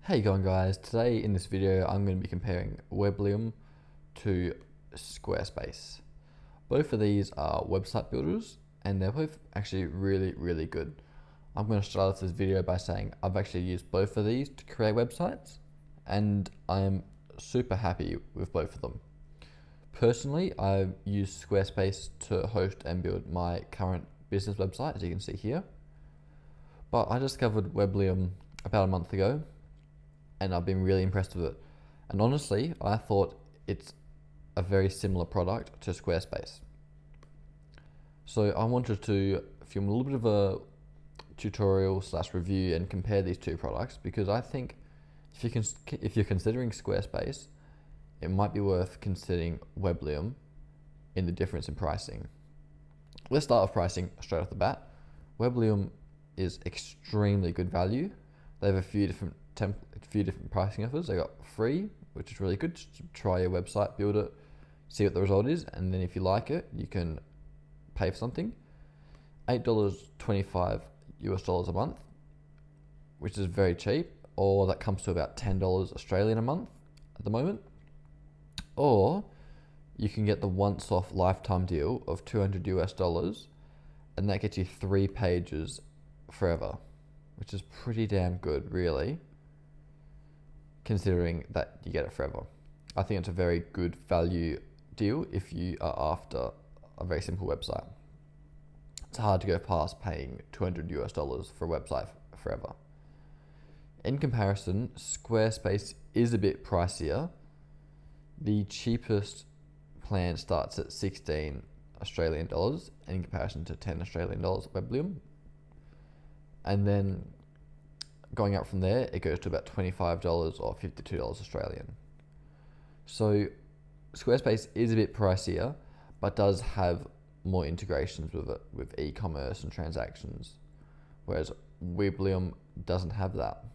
Hey going guys, today in this video I'm going to be comparing Weblium to Squarespace. Both of these are website builders and they're both actually really good. I'm going to start off this video by saying I've actually used both of these to create websites and I'm super happy with both of them. Personally, I've used Squarespace to host and build my current business website, as you can see here. But I discovered Weblium about a month ago and I've been really impressed with it. And honestly, I thought it's a very similar product to Squarespace. So I wanted to film a little bit of a tutorial / review and compare these two products, because I think if you're considering Squarespace, it might be worth considering Weblium in the difference in pricing. Let's start with pricing straight off the bat. Weblium is extremely good value. They have a few different pricing offers. They got free, which is really good. Just try your website, build it, see what the result is, and then if you like it, you can pay for something. $8.25 US a month, which is very cheap, or that comes to about $10 Australian a month at the moment. Or you can get the once-off lifetime deal of $200 US, and that gets you 3 pages forever, which is pretty damn good, really, considering that you get it forever. I think it's a very good value deal if you are after a very simple website. It's hard to go past paying $200 US for a website forever. In comparison, Squarespace is a bit pricier. The cheapest plan starts at 16 Australian dollars in comparison to 10 Australian dollars at Weblium. And then going up from there, it goes to about $25 or $52 Australian. So Squarespace is a bit pricier, but does have more integrations with it, with e-commerce and transactions, whereas Weblium doesn't have that.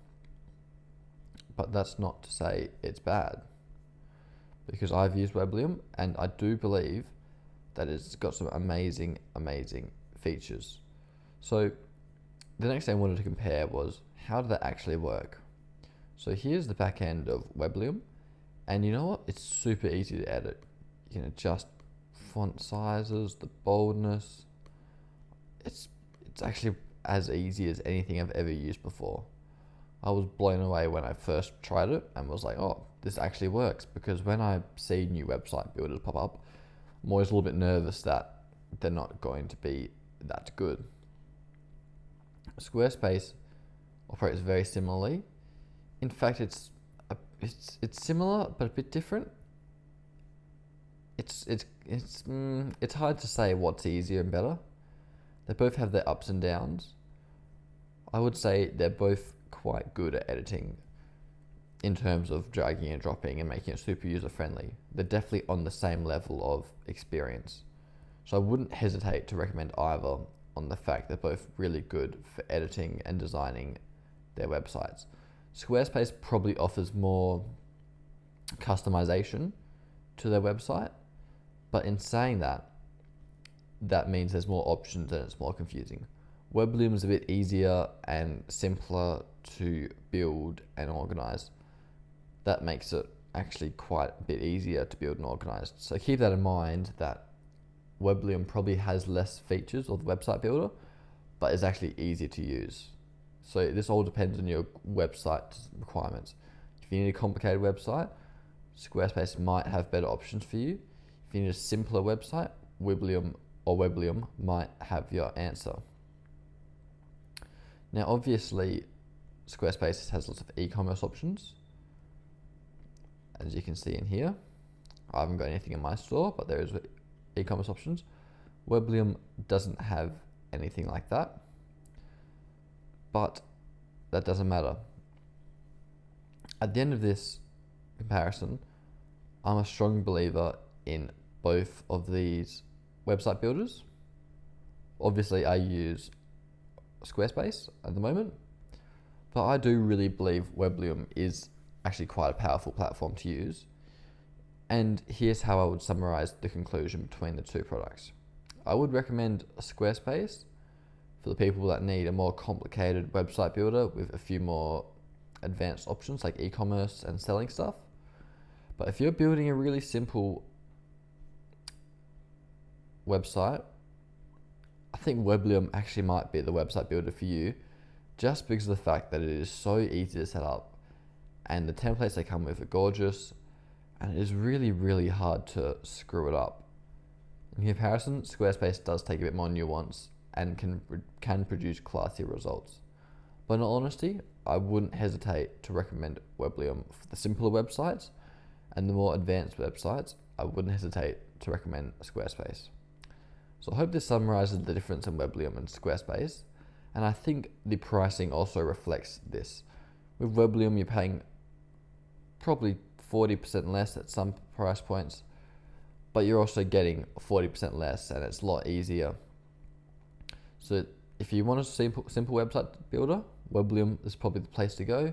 But that's not to say it's bad, because I've used Weblium and I do believe that it's got some amazing features. So the next thing I wanted to compare was, how did that actually work? So here's the back end of Weblium, and you know what? It's super easy to edit. You can adjust font sizes, the boldness. It's actually as easy as anything I've ever used before. I was blown away when I first tried it and was like, oh, this actually works, because when I see new website builders pop up, I'm always a little bit nervous that they're not going to be that good. Squarespace operates very similarly. In fact, it's similar but a bit different. It's hard to say what's easier and better. They both have their ups and downs. I would say they're both quite good at editing in terms of dragging and dropping and making it super user friendly. They're definitely on the same level of experience. So I wouldn't hesitate to recommend either, on the fact they're both really good for editing and designing their websites. Squarespace probably offers more customization to their website, but in saying that, that means there's more options and it's more confusing. Weblium is a bit easier and simpler to build and organize. That makes it actually quite a bit easier to build and organize. So keep that in mind, that Weblium probably has less features of the website builder, but is actually easier to use. So this all depends on your website requirements. If you need a complicated website, Squarespace might have better options for you. If you need a simpler website, Weblium might have your answer. Now, obviously, Squarespace has lots of e-commerce options, as you can see in here. I haven't got anything in my store, but there is e-commerce options. Weblium doesn't have anything like that, but that doesn't matter. At the end of this comparison, I'm a strong believer in both of these website builders. Obviously, I use Squarespace at the moment, but I do really believe Weblium is actually quite a powerful platform to use. And here's how I would summarize the conclusion between the two products. I would recommend Squarespace for the people that need a more complicated website builder with a few more advanced options like e-commerce and selling stuff. But if you're building a really simple website, I think Weblium actually might be the website builder for you, just because of the fact that it is so easy to set up and the templates they come with are gorgeous, and it is really, really hard to screw it up. In comparison, Squarespace does take a bit more nuance and can produce classier results. But in all honesty, I wouldn't hesitate to recommend Weblium for the simpler websites, and the more advanced websites, I wouldn't hesitate to recommend Squarespace. So I hope this summarizes the difference in Weblium and Squarespace, and I think the pricing also reflects this. With Weblium, you're paying probably 40% less at some price points, but you're also getting 40% less, and it's a lot easier. So if you want a simple website builder, Weblium is probably the place to go.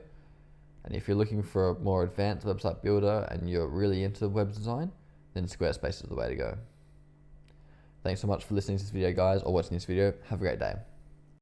And if you're looking for a more advanced website builder and you're really into web design, then Squarespace is the way to go. Thanks so much for listening to this video, guys, or watching this video. Have a great day.